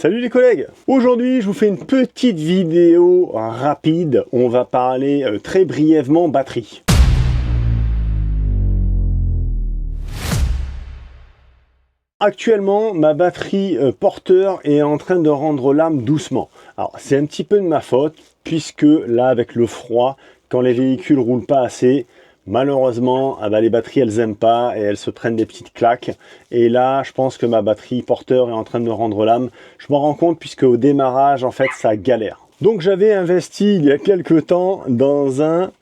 Salut les collègues! Aujourd'hui, je vous fais une petite vidéo rapide. On va parler très brièvement batterie. Actuellement, ma batterie porteur est en train de rendre l'âme doucement. Alors, c'est un petit peu de ma faute, puisque là, avec le froid, quand les véhicules roulent pas assez, malheureusement, les batteries, elles n'aiment pas et elles se prennent des petites claques. Et là, je pense que ma batterie porteur est en train de rendre l'âme. Je m'en rends compte puisque au démarrage, en fait, ça galère. Donc, j'avais investi il y a quelques temps dans un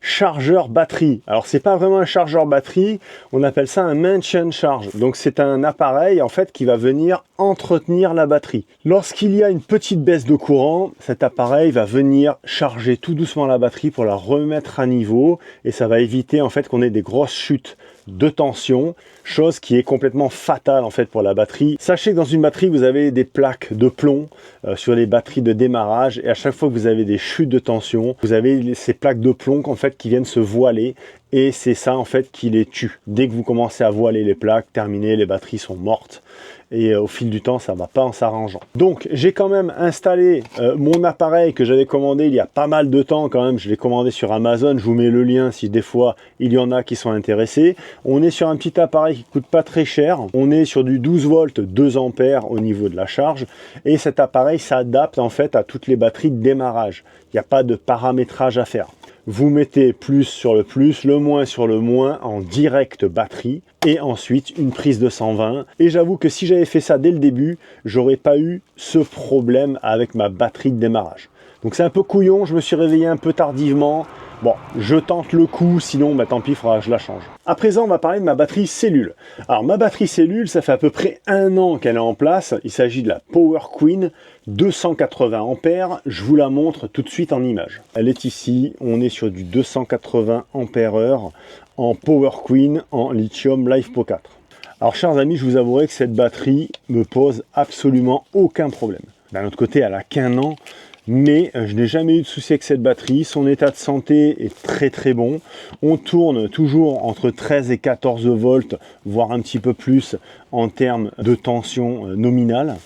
chargeur batterie. Alors, c'est pas vraiment un chargeur batterie, on appelle ça un maintien charge. Donc, c'est un appareil, en fait, qui va venir entretenir la batterie. Lorsqu'il y a une petite baisse de courant, cet appareil va venir charger tout doucement la batterie pour la remettre à niveau et ça va éviter, en fait, qu'on ait des grosses chutes de tension, chose qui est complètement fatale en fait pour la batterie. Sachez que dans une batterie vous avez des plaques de plomb sur les batteries de démarrage et à chaque fois que vous avez des chutes de tension, vous avez ces plaques de plomb en fait qui viennent se voiler et c'est ça en fait qui les tue. Dès que vous commencez à voiler les plaques, terminé, les batteries sont mortes et au fil du temps ça va pas en s'arrangeant. Donc j'ai quand même installé mon appareil que j'avais commandé il y a pas mal de temps quand même, je l'ai commandé sur Amazon, je vous mets le lien si des fois il y en a qui sont intéressés. On est sur un petit appareil qui coûte pas très cher, on est sur du 12 volts 2 ampères au niveau de la charge et cet appareil s'adapte en fait à toutes les batteries de démarrage. Il n'y a pas de paramétrage à faire. Vous mettez plus sur le plus, le moins sur le moins en direct batterie et ensuite une prise de 120. Et j'avoue que si j'avais fait ça dès le début, j'aurais pas eu ce problème avec ma batterie de démarrage. Donc c'est un peu couillon, je me suis réveillé un peu tardivement. Bon, je tente le coup, sinon tant pis, il faudra que je la change. À présent, on va parler de ma batterie cellule. Alors ma batterie cellule, ça fait à peu près 1 an qu'elle est en place. Il s'agit de la Power Queen 280 ampères. Je vous la montre tout de suite en image. Elle est ici, on est sur du 280 ampères-heure en Power Queen en lithium LiFePO 4. Alors chers amis, je vous avouerai que cette batterie me pose absolument aucun problème. D'un autre côté, elle a qu'1 an. Mais je n'ai jamais eu de souci avec cette batterie, son état de santé est très très bon. On tourne toujours entre 13 et 14 volts, voire un petit peu plus en termes de tension nominale.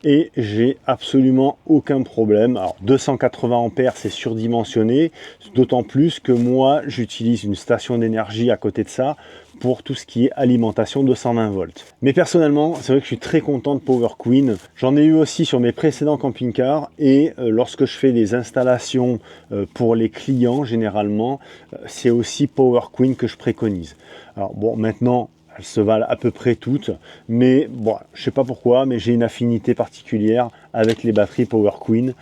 Et j'ai absolument aucun problème. Alors 280 ampères c'est surdimensionné, d'autant plus que moi j'utilise une station d'énergie à côté de ça pour tout ce qui est alimentation 220 volts. Mais personnellement, c'est vrai que je suis très content de Power Queen. J'en ai eu aussi sur mes précédents camping-cars et lorsque je fais des installations pour les clients, généralement, c'est aussi Power Queen que je préconise. Alors bon, maintenant, elles se valent à peu près toutes, mais bon, je sais pas pourquoi, mais j'ai une affinité particulière avec les batteries Power Queen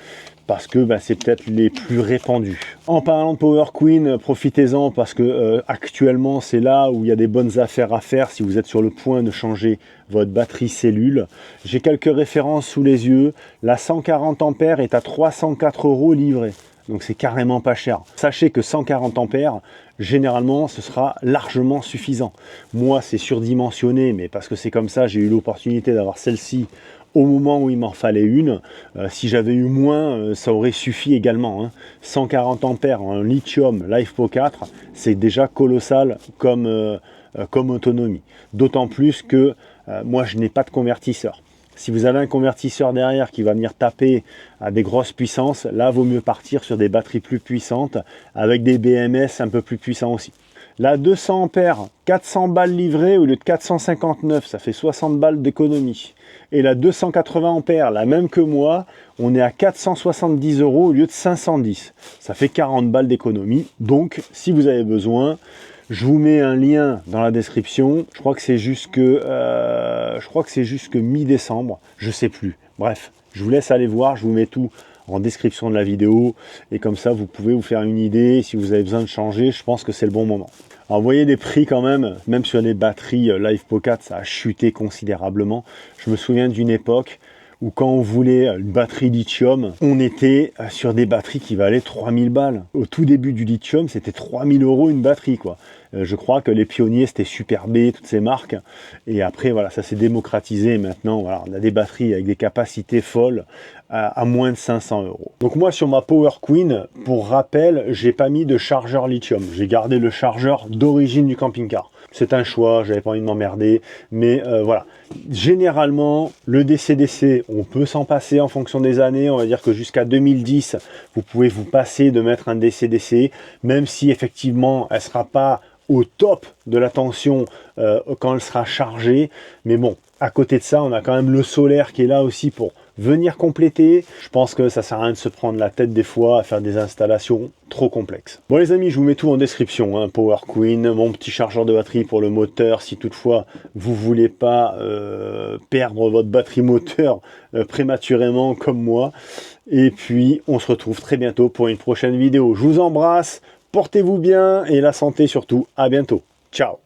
parce que c'est peut-être les plus répandus. En parlant de Power Queen, profitez-en parce que actuellement c'est là où il y a des bonnes affaires à faire si vous êtes sur le point de changer votre batterie cellule. J'ai quelques références sous les yeux. La 140 ampères est à 304 € livrée. Donc c'est carrément pas cher. Sachez que 140 ampères, généralement, ce sera largement suffisant. Moi, c'est surdimensionné, mais parce que c'est comme ça, j'ai eu l'opportunité d'avoir celle-ci au moment où il m'en fallait une. Si j'avais eu moins, ça aurait suffi également. 140 ampères en lithium LiFePO 4, c'est déjà colossal comme autonomie. D'autant plus que moi, je n'ai pas de convertisseur. Si vous avez un convertisseur derrière qui va venir taper à des grosses puissances, là, vaut mieux partir sur des batteries plus puissantes avec des BMS un peu plus puissants aussi. La 200 ampères, 400 balles livrées au lieu de 459, ça fait 60 balles d'économie. Et la 280 ampères, la même que moi, on est à 470 € au lieu de 510. Ça fait 40 balles d'économie. Donc, si vous avez besoin, je vous mets un lien dans la description. Je crois que c'est jusque mi-décembre. Je sais plus. Bref, je vous laisse aller voir. Je vous mets tout en description de la vidéo. Et comme ça, vous pouvez vous faire une idée. Si vous avez besoin de changer, je pense que c'est le bon moment. Alors, vous voyez les prix quand même. Même sur les batteries LiFePO 4, ça a chuté considérablement. Je me souviens d'une époque où quand on voulait une batterie lithium, on était sur des batteries qui valaient 3000 balles. Au tout début du lithium, c'était 3000 € une batterie, quoi. Je crois que les pionniers, c'était Super B, toutes ces marques. Et après, voilà, ça s'est démocratisé. Maintenant, voilà, on a des batteries avec des capacités folles à moins de 500 euros. Donc moi, sur ma Power Queen, pour rappel, j'ai pas mis de chargeur lithium. J'ai gardé le chargeur d'origine du camping-car. C'est un choix, j'avais pas envie de m'emmerder. Mais voilà, généralement, le DC-DC, on peut s'en passer en fonction des années. On va dire que jusqu'à 2010, vous pouvez vous passer de mettre un DC-DC, même si effectivement, elle sera pas au top de la tension quand elle sera chargée. Mais bon, à côté de ça, on a quand même le solaire qui est là aussi pour venir compléter. Je pense que ça sert à rien de se prendre la tête des fois à faire des installations trop complexes. Bon les amis, je vous mets tout en description, hein. Power Queen, mon petit chargeur de batterie pour le moteur, si toutefois vous voulez pas perdre votre batterie moteur prématurément comme moi. Et puis on se retrouve très bientôt pour une prochaine vidéo. Je vous embrasse, portez-vous bien et la santé surtout. À bientôt. Ciao.